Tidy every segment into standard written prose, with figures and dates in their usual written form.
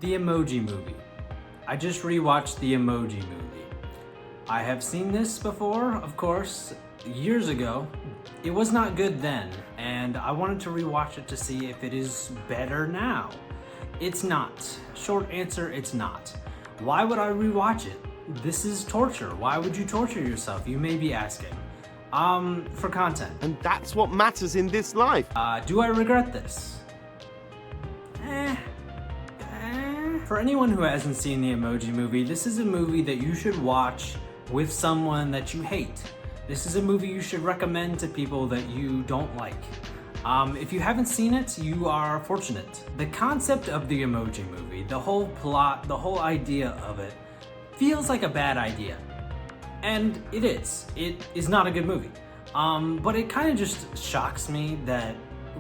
The Emoji Movie. I just rewatched the Emoji Movie. I have seen this before, of course, years ago. It was not good then, and I wanted to rewatch it to see if it is better now. It's not. Short answer, it's not. Why would I rewatch it? This is torture. Why would you torture yourself? You may be asking. For content. And that's what matters in this life. Do I regret this? For anyone who hasn't seen the Emoji Movie, this is a movie that you should watch with someone that you hate. This is a movie you should recommend to people that you don't like. If you haven't seen it, you are fortunate. The concept of the Emoji Movie, the whole plot, the whole idea of it, feels like a bad idea. And it is. It is not a good movie. But it kind of just shocks me that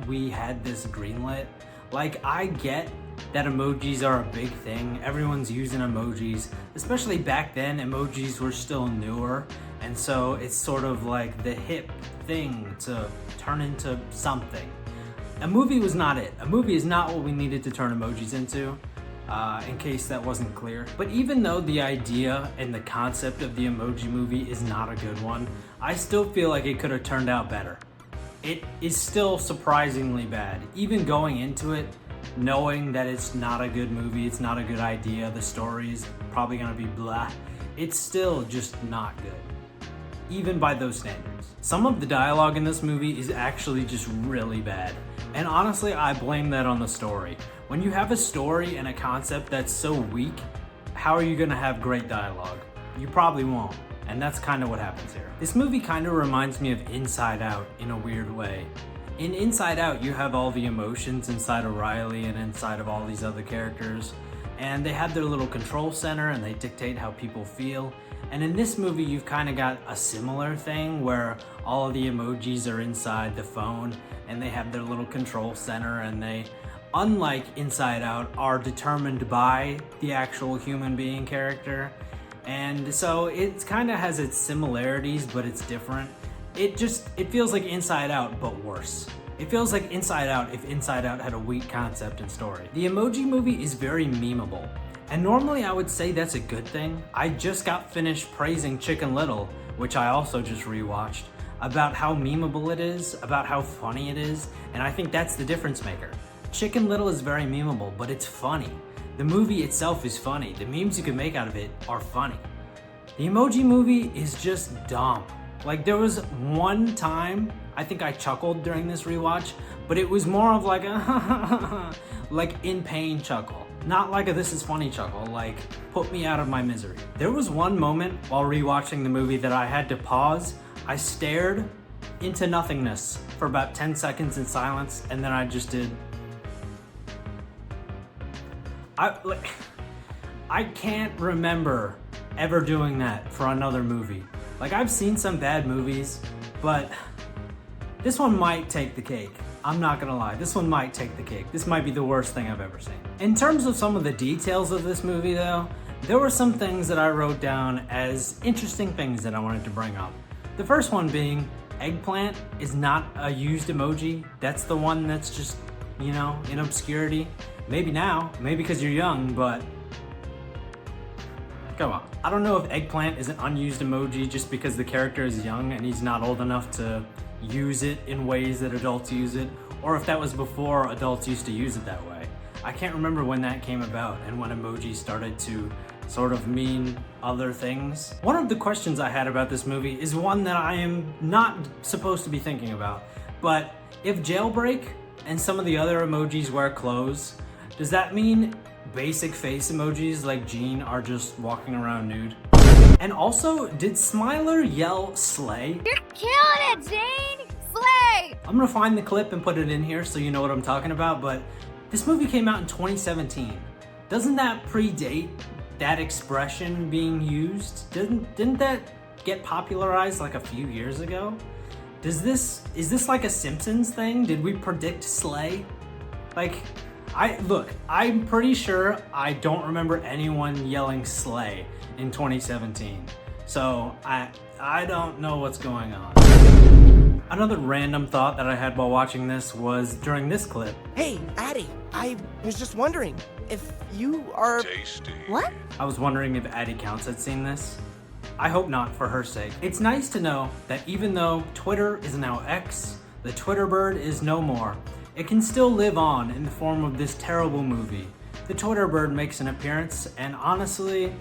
we had this greenlit. Like, I get that emojis are a big thing. Everyone's using emojis, especially back then. Emojis were still newer, and so it's sort of like the hip thing to turn into something. A movie was not it. A movie is not what we needed to turn emojis into, in case that wasn't clear. But even though the idea and the concept of the Emoji Movie is not a good one, I still feel like it could have turned out better. It is still surprisingly bad. Even going into it, knowing that it's not a good movie, it's not a good idea, the story's probably gonna be blah, it's still just not good, even by those standards. Some of the dialogue in this movie is actually just really bad, and honestly, I blame that on the story. When you have a story and a concept that's so weak, how are you gonna have great dialogue? You probably won't, and that's kind of what happens here. This movie kind of reminds me of Inside Out in a weird way. In Inside Out, you have all the emotions inside of Riley and inside of all these other characters, and they have their little control center and they dictate how people feel. And in this movie, you've kind of got a similar thing where all of the emojis are inside the phone and they have their little control center, and they, unlike Inside Out, are determined by the actual human being character. And so it kind of has its similarities, but it's different. It feels like Inside Out, but worse. It feels like Inside Out if Inside Out had a weak concept and story. The Emoji Movie is very memeable, and normally I would say that's a good thing. I just got finished praising Chicken Little, which I also just rewatched, about how memeable it is, about how funny it is, and I think that's the difference maker. Chicken Little is very memeable, but it's funny. The movie itself is funny. The memes you can make out of it are funny. The Emoji Movie is just dumb. Like, there was one time I think I chuckled during this rewatch, but it was more of like a like in pain chuckle. Not like a this is funny chuckle, like put me out of my misery. There was one moment while rewatching the movie that I had to pause. I stared into nothingness for about 10 seconds in silence, and then I just did. I can't remember ever doing that for another movie. Like, I've seen some bad movies, but this one might take the cake. I'm not gonna lie, this one might take the cake. This might be the worst thing I've ever seen. In terms of some of the details of this movie though, there were some things that I wrote down as interesting things that I wanted to bring up. The first one being, eggplant is not a used emoji. That's the one that's just, you know, in obscurity. Maybe now, maybe because you're young, but come on. I don't know if eggplant is an unused emoji just because the character is young and he's not old enough to use it in ways that adults use it, or if that was before adults used to use it that way. I can't remember when that came about and when emojis started to sort of mean other things. One of the questions I had about this movie is one that I am not supposed to be thinking about, but if Jailbreak and some of the other emojis wear clothes, does that mean basic face emojis like Jean are just walking around nude? And also, did Smiler yell slay? You're killing it, Jane! Slay! I'm gonna find the clip and put it in here so you know what I'm talking about, but this movie came out in 2017. Doesn't that predate that expression being used? Didn't that get popularized like a few years ago? Is this like a Simpsons thing? Did we predict slay? Like, I'm pretty sure I don't remember anyone yelling slay in 2017. So I don't know what's going on. Another random thought that I had while watching this was during this clip. Hey, Addie, I was just wondering if you are... Tasty. What? I was wondering if Addie Counts had seen this. I hope not, for her sake. It's nice to know that even though Twitter is now X, the Twitter bird is no more, it can still live on in the form of this terrible movie. The Twitter bird makes an appearance, and honestly,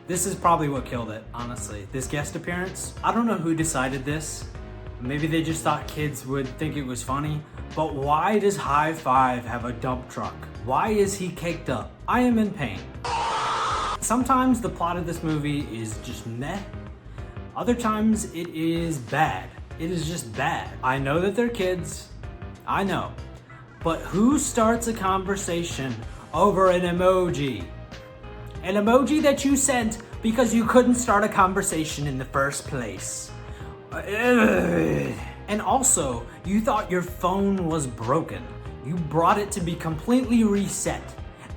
this is probably what killed it, honestly. This guest appearance, I don't know who decided this. Maybe they just thought kids would think it was funny, but why does High Five have a dump truck? Why is he caked up? I am in pain. Sometimes the plot of this movie is just meh. Other times it is bad. It is just bad. I know that they're kids. I know. But who starts a conversation over an emoji? An emoji that you sent because you couldn't start a conversation in the first place. And also, you thought your phone was broken. You brought it to be completely reset.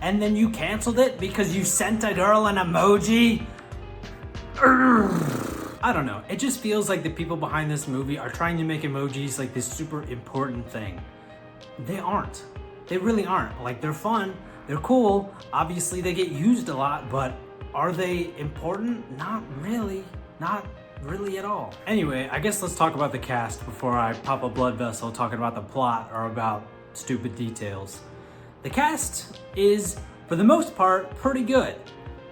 And then you canceled it because you sent a girl an emoji? I don't know. It just feels like the people behind this movie are trying to make emojis like this super important thing. They aren't. They really aren't. Like, they're fun. They're cool. Obviously, they get used a lot, but are they important? Not really. Not really at all. Anyway, I guess let's talk about the cast before I pop a blood vessel talking about the plot or about stupid details. The cast is, for the most part, pretty good.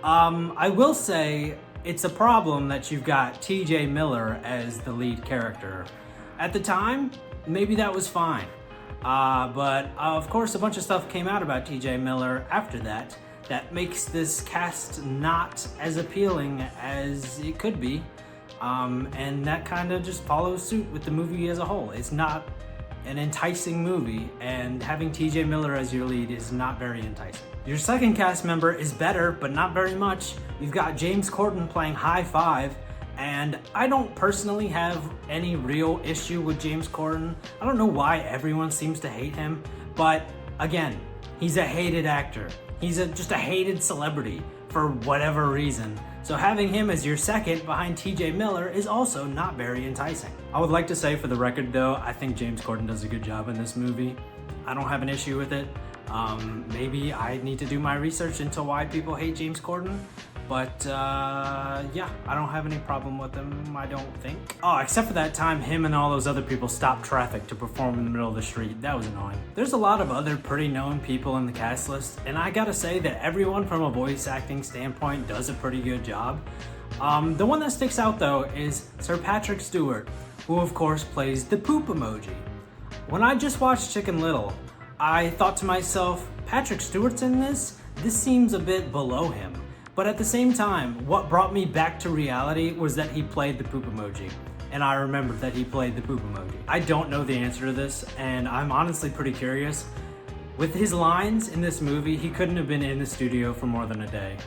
I will say it's a problem that you've got TJ Miller as the lead character. At the time, maybe that was fine. But of course, a bunch of stuff came out about TJ Miller after that makes this cast not as appealing as it could be. And that kind of just follows suit with the movie as a whole. It's not an enticing movie, and having TJ Miller as your lead is not very enticing. Your second cast member is better, but not very much. You've got James Corden playing High Five, and I don't personally have any real issue with James Corden. I don't know why everyone seems to hate him, but again, he's a hated actor. He's just a hated celebrity for whatever reason. So having him as your second behind TJ Miller is also not very enticing. I would like to say for the record though, I think James Corden does a good job in this movie. I don't have an issue with it. Maybe I need to do my research into why people hate James Corden. But yeah, I don't have any problem with him, I don't think. Oh, except for that time him and all those other people stopped traffic to perform in the middle of the street. That was annoying. There's a lot of other pretty known people in the cast list, and I gotta say that everyone from a voice acting standpoint does a pretty good job. The one that sticks out though is Sir Patrick Stewart, who of course plays the poop emoji. When I just watched Chicken Little, I thought to myself, Patrick Stewart's in this? This seems a bit below him. But at the same time, what brought me back to reality was that he played the poop emoji. And I remembered that he played the poop emoji. I don't know the answer to this, and I'm honestly pretty curious. With his lines in this movie, he couldn't have been in the studio for more than a day.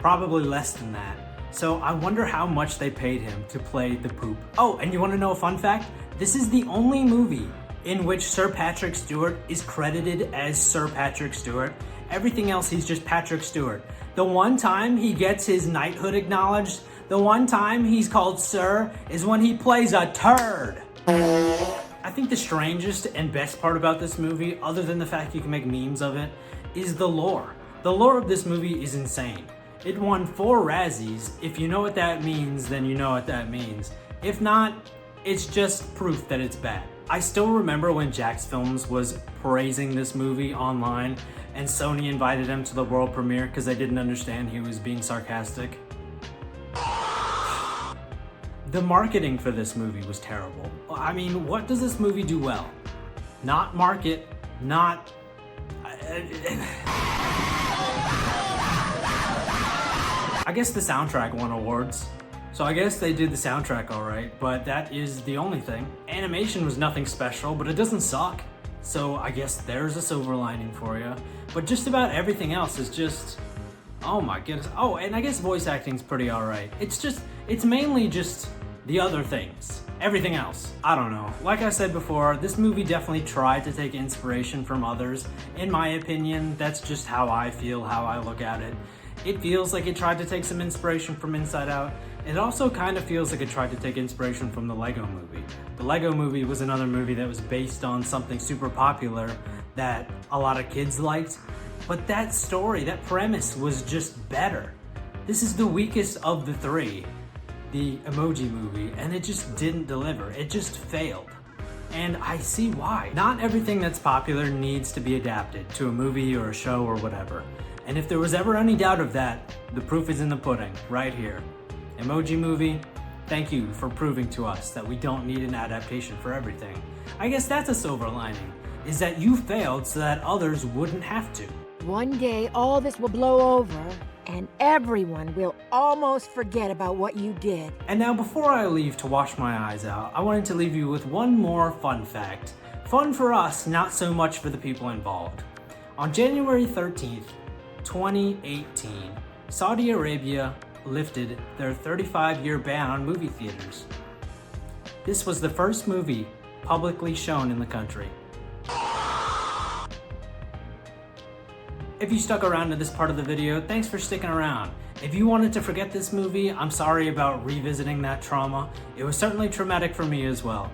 Probably less than that. So I wonder how much they paid him to play the poop. Oh, and you wanna know a fun fact? This is the only movie in which Sir Patrick Stewart is credited as Sir Patrick Stewart. Everything else, he's just Patrick Stewart. The one time he gets his knighthood acknowledged, the one time he's called Sir, is when he plays a turd. I think the strangest and best part about this movie, other than the fact you can make memes of it, is the lore. The lore of this movie is insane. It won 4 Razzies. If you know what that means, then you know what that means. If not, it's just proof that it's bad. I still remember when Jax Films was praising this movie online and Sony invited him to the world premiere because they didn't understand he was being sarcastic. The marketing for this movie was terrible. I mean, what does this movie do well? Not market, not... I guess the soundtrack won awards. So I guess they did the soundtrack alright, but that is the only thing. Animation was nothing special, but it doesn't suck. So I guess there's a silver lining for you. But just about everything else is just, oh my goodness. Oh, and I guess voice acting's pretty alright. It's mainly just the other things. Everything else, I don't know. Like I said before, this movie definitely tried to take inspiration from others. In my opinion, that's just how I feel, how I look at it. It feels like it tried to take some inspiration from Inside Out. It also kind of feels like it tried to take inspiration from the Lego Movie. The Lego Movie was another movie that was based on something super popular that a lot of kids liked, but that story, that premise was just better. This is the weakest of the three, the Emoji Movie, and it just didn't deliver. It just failed. And I see why. Not everything that's popular needs to be adapted to a movie or a show or whatever. And if there was ever any doubt of that, the proof is in the pudding, right here. Emoji Movie, thank you for proving to us that we don't need an adaptation for everything. I guess that's a silver lining, is that you failed so that others wouldn't have to. One day, all this will blow over, and everyone will almost forget about what you did. And now before I leave to wash my eyes out, I wanted to leave you with one more fun fact. Fun for us, not so much for the people involved. On January 13th, 2018, Saudi Arabia lifted their 35-year ban on movie theaters. This was the first movie publicly shown in the country. If you stuck around to this part of the video, thanks for sticking around. If you wanted to forget this movie, I'm sorry about revisiting that trauma. It was certainly traumatic for me as well.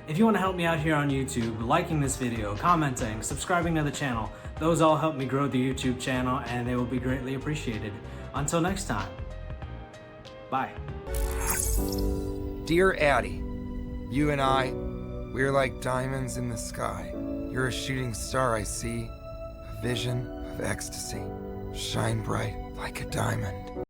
If you want to help me out here on YouTube, liking this video, commenting, subscribing to the channel, those all help me grow the YouTube channel and they will be greatly appreciated. Until next time, bye. Dear Addie, you and I, we're like diamonds in the sky. You're a shooting star I see, a vision of ecstasy. Shine bright like a diamond.